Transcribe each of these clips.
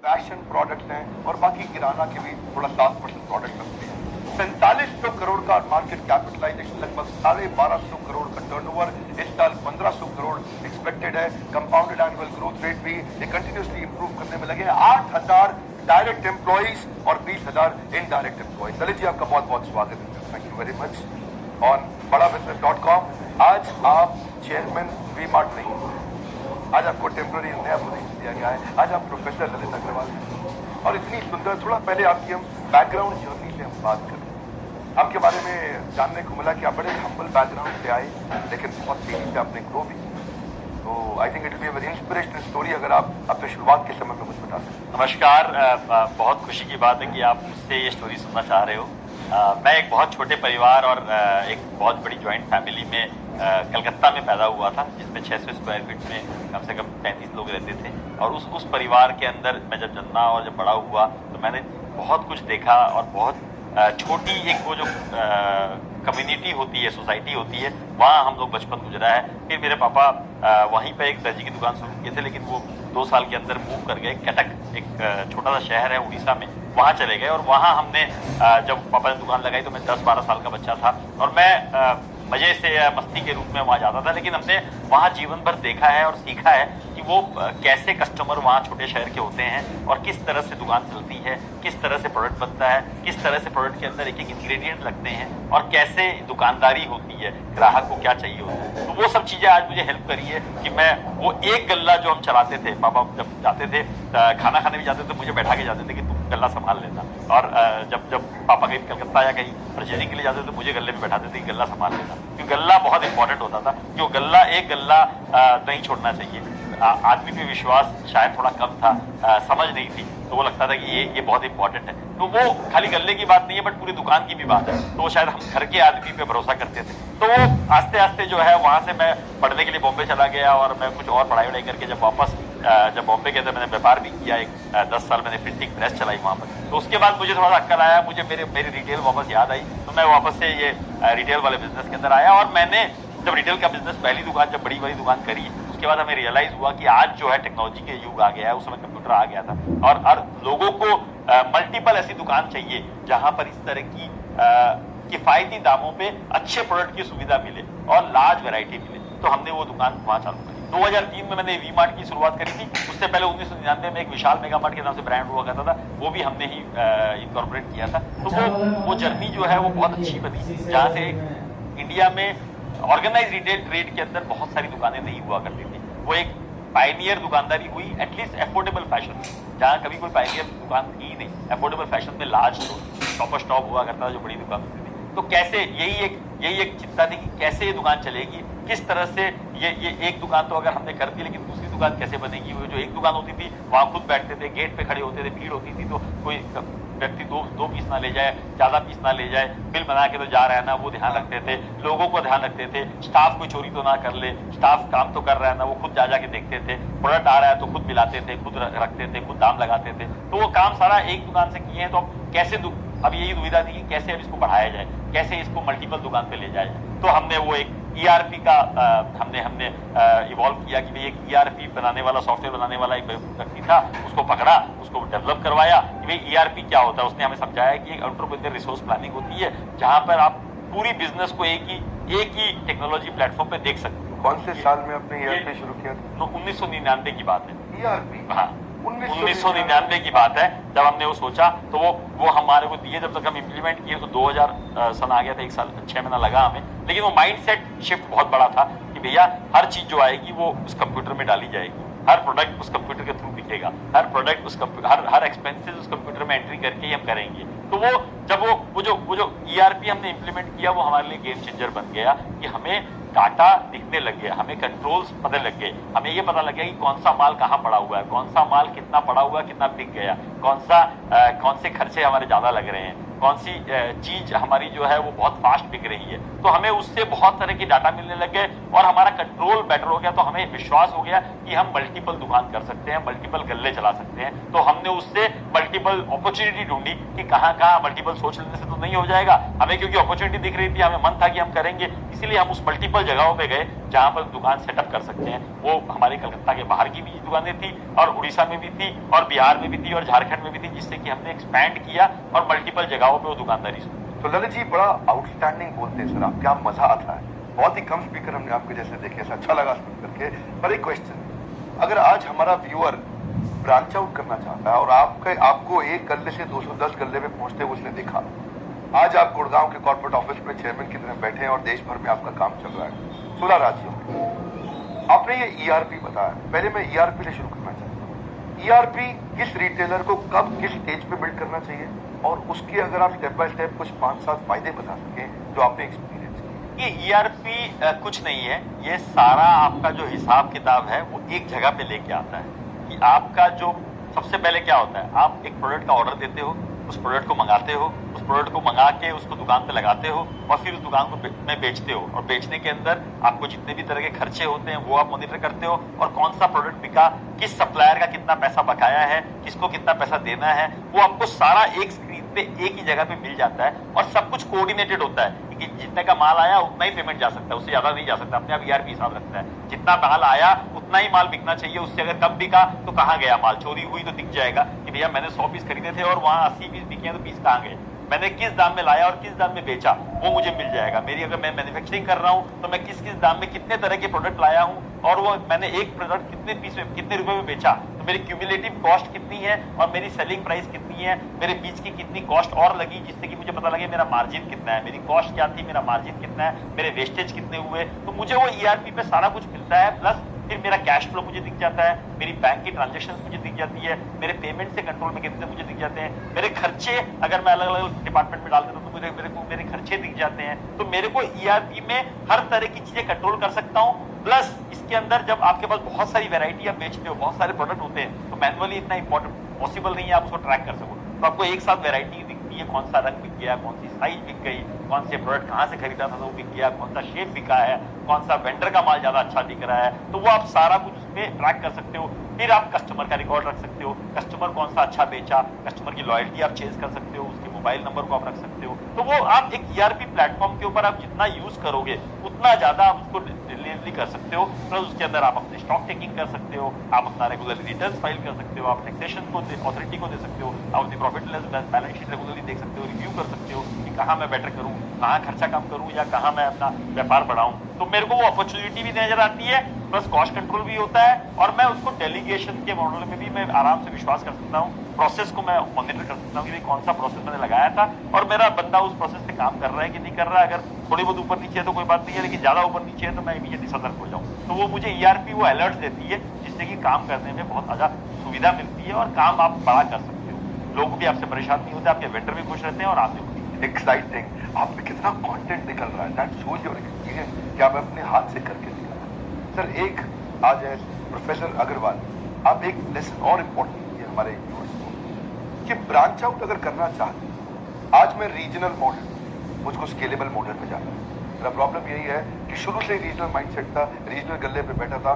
Fashion products हैं और बाकी किराना के भी थोड़ा 7% प्रोडक्ट रखते हैं। 4500 करोड़ का मार्केट कैपिटलाइजेशन, लगभग 1250 करोड़ का टर्नओवर, इस साल 1500 करोड़ एक्सपेक्टेड है। कंपाउंडेड एनुअल ग्रोथ रेट भी ये कंटिन्यूसली इंप्रूव करने में लगे। 8000 डायरेक्ट एम्प्लॉइज और 20,000 इनडायरेक्ट एम्प्लॉइज। ललित जी, आपका बहुत बहुत स्वागत है। Thank you very much. On badabusiness.com आज आप चेयरमैन वी मार्ट नहीं, आज आपको टेम्पररी नया पोजीशन दिया गया है। आज आप प्रोफेसर ललित अग्रवाल हैं और इतनी सुंदर, थोड़ा पहले आपकी हम बैकग्राउंड जर्नी से हम बात करें। आपके बारे में जानने को मिला कि आप बड़े हम्बल बैकग्राउंड से आए, लेकिन बहुत तेजी से आपने ग्रो भी। तो I think it will be a very inspirational story अगर आप अपने शुरुआत के समय में कुछ बता सकें। नमस्कार, बहुत खुशी की बात है कि आप मुझसे ये स्टोरी सुनना चाह रहे हो। मैं एक बहुत छोटे परिवार और एक बहुत बड़ी जॉइंट फैमिली में कलकत्ता में पैदा हुआ था, जिसमें 600 स्क्वायर फीट में कम से कम 35 लोग रहते थे। और उस परिवार के अंदर मैं जब जन्मा और जब बड़ा हुआ तो मैंने बहुत कुछ देखा और बहुत छोटी एक वो जो कम्युनिटी होती है, सोसाइटी होती है, वहाँ हम लोग बचपन गुजरा है। फिर मेरे पापा वहीं पे एक दर्जी की दुकान शुरू किए थे, लेकिन वो 2 साल के अंदर मूव कर गए। कटक एक छोटा सा शहर है उड़ीसा में, वहाँ चले गए। और वहाँ हमने जब पापा ने दुकान लगाई तो मैं 10-12 साल का बच्चा था और मैं मजे से या मस्ती के रूप में वहाँ जाता था। लेकिन हमने वहाँ जीवन भर देखा है और सीखा है कि वो कैसे कस्टमर वहाँ छोटे शहर के होते हैं और किस तरह से दुकान चलती है, किस तरह से प्रोडक्ट बनता है, किस तरह से प्रोडक्ट के अंदर एक एक इंग्रेडिएंट लगते हैं और कैसे दुकानदारी होती है, ग्राहक को क्या चाहिए होता है। तो वो सब चीज़ें आज मुझे हेल्प करी है कि मैं वो एक गल्ला जो हम चलाते थे, पापा जब जाते थे खाना खाने भी जाते थे, मुझे बैठा के जाते थे कि तुम गल्ला संभाल लेना। और जब पापा कहीं कलकत्ता या कहीं परचेजिंग के लिए जाते थे तो मुझे गल्ले में बैठाते थे कि गल्ला संभाल लेना, क्योंकि गल्ला बहुत इंपॉर्टेंट होता था। क्यों एक गल्ला नहीं छोड़ना चाहिए। आदमी पे विश्वास शायद थोड़ा कम था, समझ नहीं थी, तो वो लगता था कि ये बहुत इंपॉर्टेंट है। तो वो खाली गल्ले की बात नहीं है, बट पूरी दुकान की भी बात है। तो वो शायद हम घर के आदमी पे भरोसा करते थे। तो वो आस्ते आस्ते जो है वहाँ से मैं पढ़ने के लिए बॉम्बे चला गया और मैं कुछ और पढ़ाई करके जब बॉम्बे गया था, मैंने व्यापार भी किया। 10 साल मैंने प्रिंटिंग प्रेस चलाई वहाँ पर। तो उसके बाद मुझे थोड़ा सा अक्ल आया, मुझे मेरी रिटेल वापस याद आई, तो मैं वापस से ये रिटेल वाले बिजनेस के अंदर आया। और मैंने जब रिटेल का बिजनेस पहली दुकान, जब बड़ी बड़ी दुकान करी, उसके बाद हमें रियलाइज हुआ कि आज जो है टेक्नोलॉजी के युग आ गया है, उस समय कंप्यूटर आ गया था और लोगों को मल्टीपल ऐसी दुकान चाहिए जहां पर इस तरह की किफायती दामों पे अच्छे प्रोडक्ट की सुविधा मिले और लार्ज वैरायटी मिले। तो हमने वो दुकान वहां चालू करी। 2003 में मैंने वी मार्ट की शुरुआत करी थी। उससे पहले 1999 में एक विशाल मेगा मार्ट के नाम से ब्रांड हुआ करता था, वो भी हमने ही इनकॉर्पोरेट किया था। तो वो जर्नी जो है वो बहुत अच्छी बनी, जहाँ से इंडिया में ऑर्गेनाइज रिटेल ट्रेड के अंदर बहुत सारी दुकानें नहीं हुआ करती थी। वो एक पायनियर दुकानदारी हुई, एटलीस्ट एफोर्डेबल फैशन में, जहाँ कभी कोई पायनियर दुकान थी नहीं। एफोर्डेबल फैशन में लार्ज शॉपर स्टॉप हुआ करता था, जो बड़ी दुकान होती थी। तो कैसे यही एक चिंता थी कि कैसे ये दुकान चलेगी, किस तरह से ये एक दुकान तो अगर हमने कर दी, लेकिन दूसरी दुकान कैसे बनेगी। वो जो एक दुकान होती थी वहाँ खुद बैठते थे, गेट पे खड़े होते थे, भीड़ होती थी, तो कोई व्यक्ति दो पीस ना ले जाए, ज्यादा पीस ना ले जाए, बिल बना के तो जा रहा है ना, वो ध्यान रखते थे। लोगों को ध्यान रखते थे, स्टाफ कोई चोरी तो ना कर ले, स्टाफ काम तो कर रहा है ना, वो खुद जाके देखते थे। प्रोडक्ट आ रहा है तो खुद मिलाते थे, खुद रखते थे, खुद दाम लगाते थे। तो वो काम सारा एक दुकान से किए हैं। तो अब कैसे अब यही दुविधा थी कि कैसे अब इसको बढ़ाया जाए, कैसे इसको मल्टीपल दुकान पे ले जाया जाए। तो हमने वो एक ERP का हमने इवॉल्व किया कि भाई एक ERP बनाने वाला, सॉफ्टवेयर बनाने वाला एक व्यक्ति था, उसको पकड़ा, उसको डेवलप करवाया कि भाई ERP क्या होता है। उसने हमें समझाया कि एक एंटरप्रेन्योर रिसोर्स प्लानिंग होती है, जहां पर आप पूरी बिजनेस को एक ही टेक्नोलॉजी प्लेटफॉर्म पे देख सकते हो। कौन से साल में आपने ERP शुरू किया था? तो 1999 की बात है। ERP? हाँ, 1999 की बात है जब हमने वो सोचा। तो वो हमारे को दिए, जब तक हम इम्प्लीमेंट किए तो 2000 सन आ गया था, 1 साल 6 महीना लगा हमें। लेकिन वो माइंडसेट शिफ्ट बहुत बड़ा था कि भैया हर चीज जो आएगी वो उस कंप्यूटर में डाली जाएगी, हर प्रोडक्ट उस कंप्यूटर के थ्रू दिखेगा, हर प्रोडक्ट हर एक्सपेंसेस उस कंप्यूटर में एंट्री करके ही हम करेंगे। तो वो जो ERP हमने इम्प्लीमेंट किया, वो हमारे लिए गेम चेंजर बन गया कि हमें डाटा दिखने लग गया, हमें कंट्रोल्स पता लग गए, हमें ये पता लग गया कि कौन सा माल कहाँ पड़ा हुआ है, कौन सा माल कितना पड़ा हुआ है, कितना बिक गया, कौन से खर्चे हमारे ज्यादा लग रहे हैं, कौन सी चीज हमारी जो है वो बहुत फास्ट बिक रही है। तो हमें उससे बहुत तरह की डाटा मिलने लग गए और हमारा कंट्रोल बेटर हो गया। तो हमें विश्वास हो गया कि हम मल्टीपल दुकान कर सकते हैं, मल्टीपल गल्ले चला सकते हैं। तो हमने उससे मल्टीपल मल्टीपल अपॉर्चुनिटी ढूंढी कि कहाँ मल्टीपल सोच लेने से तो नहीं हो जाएगा, हमें क्योंकि अपॉर्चुनिटी दिख रही थी, हमें मन था कि हम करेंगे, इसीलिए हम उस मल्टीपल जगहों पे गए जहां पर दुकान सेटअप कर सकते हैं। वो हमारी कलकत्ता के बाहर की भी दुकानें थी और उड़ीसा में भी थी और बिहार में भी थी और झारखंड में भी थी, जिससे कि हमने एक्सपैंड किया और मल्टीपल जगहों पे वो दुकानदारी शुरू। तो ललित जी बड़ा आउटस्टैंडिंग बोलते हैं सर आप, क्या मजा आता है, बहुत ही कम स्पीकर हमने आपके जैसे देखे, ऐसा अच्छा लगा सुन करके। पर एक क्वेश्चन, अगर आज हमारा व्यूअर ब्रांच आउट करना चाहता है और आपको एक गल्ले से 210 गल्ले में पहुंचते हुए उसने देखा, आज आप गुड़गांव के कॉर्पोरेट ऑफिस में चेयरमैन की तरह बैठे हैं और देश भर में आपका काम चल रहा है 16 राज्यों में। आपने ये ईआरपी बताया, पहले मैं ईआरपी से शुरू करना चाहता हूँ। ईआरपी किस रिटेलर को कब किस स्टेज पे बिल्ड करना चाहिए, और उसके अगर आप स्टेप बाय स्टेप कुछ 5-7 फायदे बता सकें जो आपने एक्सपीरियंस किए। ये ईआरपी कुछ नहीं है, ये सारा आपका जो हिसाब किताब है वो एक जगह पे लेके आता है कि आपका जो सबसे पहले क्या होता है, आप एक प्रोडक्ट का ऑर्डर देते हो, उस प्रोडक्ट को मंगाते हो, उस प्रोडक्ट को मंगा के उसको दुकान पे लगाते हो और फिर उस दुकान को में बेचते हो, और बेचने के अंदर आपको जितने भी तरह के खर्चे होते हैं वो आप मॉनिटर करते हो, और कौन सा प्रोडक्ट बिका, किस सप्लायर का कितना पैसा बकाया है, किसको कितना पैसा देना है, वो आपको सारा एक स्क्रीन पे एक ही जगह पे मिल जाता है और सब कुछ कोऑर्डिनेटेड होता है कि जितने का माल आया उतना ही पेमेंट जा सकता है, उससे ज्यादा नहीं जा सकता, अपने आप ईआरपी हिसाब रखता है। जितना माल आया उतना ही माल बिकना चाहिए, उससे अगर कम बिका तो कहाँ गया माल, चोरी हुई तो दिख जाएगा कि भैया मैंने 100 पीस खरीदे थे और वहां 80 पीस बिके हैं, तो पीस कहाँ गए, मैंने किस दाम में लाया और किस दाम में बेचा वो मुझे मिल जाएगा। मेरी अगर मैं मैन्युफैक्चरिंग कर रहा हूं तो मैं किस किस दाम में कितने तरह के प्रोडक्ट लाया हूं और वो मैंने एक प्रोडक्ट कितने पीस में कितने रुपए में बेचा, तो मेरी क्यूमुलेटिव कॉस्ट कितनी है और मेरी सेलिंग प्राइस कितनी है, मेरे बीच की कितनी कॉस्ट और लगी जिससे कि मुझे पता लगे मेरा मार्जिन कितना है, मेरी कॉस्ट क्या थी, मेरा मार्जिन कितना है, मेरे वेस्टेज कितने हुए, तो मुझे वो ईआरपी पे सारा कुछ मिलता है। प्लस फिर मेरा कैश फ्लो मुझे दिख जाता है, मेरी बैंक की ट्रांजैक्शंस मुझे दिख जाती है, मेरे पेमेंट से कंट्रोल मैकेनिज्म मुझे दिख जाते हैं, मेरे खर्चे अगर मैं अलग अलग डिपार्टमेंट में डाल देता हूं तो मेरे खर्चे दिख जाते हैं, तो मेरे को ईआरपी में हर तरह की चीजें कंट्रोल कर सकता हूं। प्लस इसके अंदर जब आपके पास बहुत सारी वैरायटी आप बेचते हो, बहुत सारे प्रोडक्ट होते हैं, तो मैनुअली इतना इंपॉर्टेंट पॉसिबल नहीं है आप उसको ट्रैक कर सको, तो आपको एक साथ वैरायटी दिखती है, कौन सा रंग बिक गया, कौन सी साइज बिक गई, कौन से प्रोडक्ट कहाँ से खरीदा था तो वो बिक गया, कौन सा शेप बिका है, कौन सा वेंडर का माल ज्यादा अच्छा दिख रहा है, तो वो आप सारा कुछ उसमें ट्रैक कर सकते हो। फिर आप कस्टमर का रिकॉर्ड रख सकते हो, कस्टमर कौन सा अच्छा बेचा, कस्टमर की लॉयल्टी आप चेंज कर सकते हो, उसके मोबाइल नंबर को आप रख सकते हो, तो वो आप एक ईआरपी प्लेटफॉर्म के ऊपर आप जितना यूज करोगे उतना ज्यादा आप उसको डिलीवरी कर सकते हो। प्लस उसके अंदर आप अपने स्टॉक टेकिंग कर सकते हो, आप अपना रेगुलर रिटर्न फाइल कर सकते हो, आप टैक्सेशन को अथॉरिटी को दे सकते हो, आप अपनी profit and loss balance sheet regularly देख सकते हो, रिव्यू कर सकते हो कि कहाँ मैं बेटर करूँ, कहाँ खर्चा कम करूँ या कहाँ मैं अपना व्यापार बढ़ाऊँ, तो मेरे को वो अपॉर्चुनिटी भी नजर आती है, प्लस कॉस्ट कंट्रोल भी होता है, और मैं उसको डेलीगेशन के मॉडल में भी मैं आराम से विश्वास कर सकता हूँ, प्रोसेस को मैं मॉनिटर कर सकता हूँ कि कौन सा प्रोसेस मैंने लगाया था और मेरा बंदा उस प्रोसेस पे काम कर रहा है कि नहीं कर रहा है। अगर थोड़ी बहुत ऊपर नीचे है तो कोई बात नहीं है, लेकिन ज्यादा ऊपर नीचे है तो मैं इमीडिएटली सतर्क हो जाऊँ, तो वो मुझे ईआरपी वो अलर्ट देती है जिससे कि काम करने में बहुत ज्यादा सुविधा मिलती है और काम आप बड़ा कर सकते हो, लोग भी आपसे परेशान नहीं होते, आपके वेंडर भी खुश रहते हैं और आप भी खुश। एक्साइटिंग, आप में कितना कंटेंट निकल रहा है, दैट शोज योर एक्सपीरियंस कि आप अपने हाथ से करके दिखा। सर एक आज है प्रोफेसर अग्रवाल, आप एक लेसन और इम्पोर्टेंट कीजिए हमारे व्यूअर्स को कि ब्रांच आउट अगर करना चाहते हैं, आज मैं रीजनल मॉडल मुझको स्केलेबल मॉडल में जाना है। मेरा प्रॉब्लम यही है कि शुरू से रीजनल माइंडसेट था, रीजनल गल्ले पे बैठा था,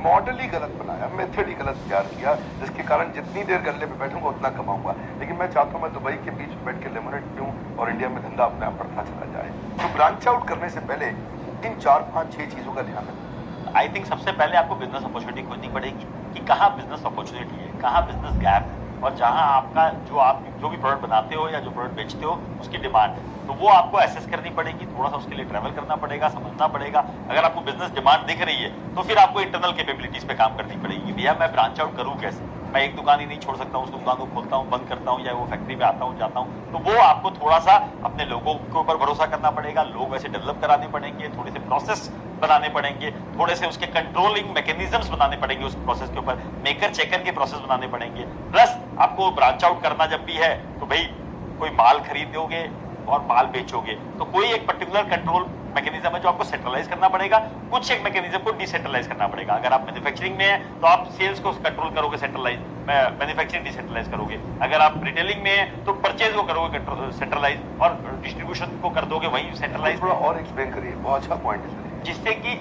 मॉडल ही गलत बनाया, मेथड ही गलत तैयार किया, जिसके कारण जितनी देर गल्ले पे बैठूंगा उतना कमाऊंगा। लेकिन मैं चाहता हूं मैं दुबई के बीच में बैठ के लेमोनेड पीऊं और इंडिया में धंधा अपने आप बढ़ता चला जाए। तो ब्रांच आउट करने से पहले इन 4, 5, 6 चीजों का ध्यान रखें। आई थिंक सबसे पहले आपको बिजनेस अपॉर्चुनिटी खोजनी पड़ेगी कि कहाँ बिजनेस अपॉर्चुनिटी है, कहाँ बिजनेस गैप है, और जहां आपका जो भी प्रोडक्ट बनाते हो या जो प्रोडक्ट बेचते हो उसकी डिमांड है, तो वो आपको एसेस करनी पड़ेगी, थोड़ा सा उसके लिए ट्रैवल करना पड़ेगा, समझना पड़ेगा। अगर आपको बिजनेस डिमांड दिख रही है तो फिर आपको इंटरनल कैपेबिलिटीज पे काम करनी पड़ेगी। भैया मैं ब्रांच आउट करूँ कैसे, मैं एक दुकान ही नहीं छोड़ सकता हूँ, उस दुकान को खोलता हूँ, बंद करता हूँ, या वो फैक्ट्री पे आता हूँ जाता हूँ, तो वो आपको थोड़ा सा अपने लोगों के ऊपर भरोसा करना पड़ेगा, लोग वैसे डेवलप कराने पड़ेंगे, थोड़े से प्रोसेस बनाने पड़ेंगे, थोड़े से उसके कंट्रोलिंग मैकेनिज्म्स बनाने पड़ेंगे, उस प्रोसेस के ऊपर मेकर चेकर के प्रोसेस बनाने पड़ेंगे। प्लस आपको ब्रांच आउट करना जब भी है तो भाई कोई माल खरीदोगे और माल बेचोगे तो कोई एक पर्टिकुलर कंट्रोल मैकेनिज्म है जो आपको सेंट्रलाइज करना पड़ेगा, कुछ एक मैकेनिज्म को डिसेंट्रलाइज करना पड़ेगा। अगर आप मैन्युफैक्चरिंग में है तो आप सेल्स को कंट्रोल करोगे सेंट्रलाइज, मैन्युफैक्चरिंग डिसेंट्रलाइज करोगे। अगर आप रिटेलिंग में है तो परचेज को करोगे सेंट्रलाइज और डिस्ट्रीब्यूशन को कर दोगे वही सेंट्रलाइज। थोड़ा और एक्सप्लेन करिए, बहुत अच्छा पॉइंट है जिससे कि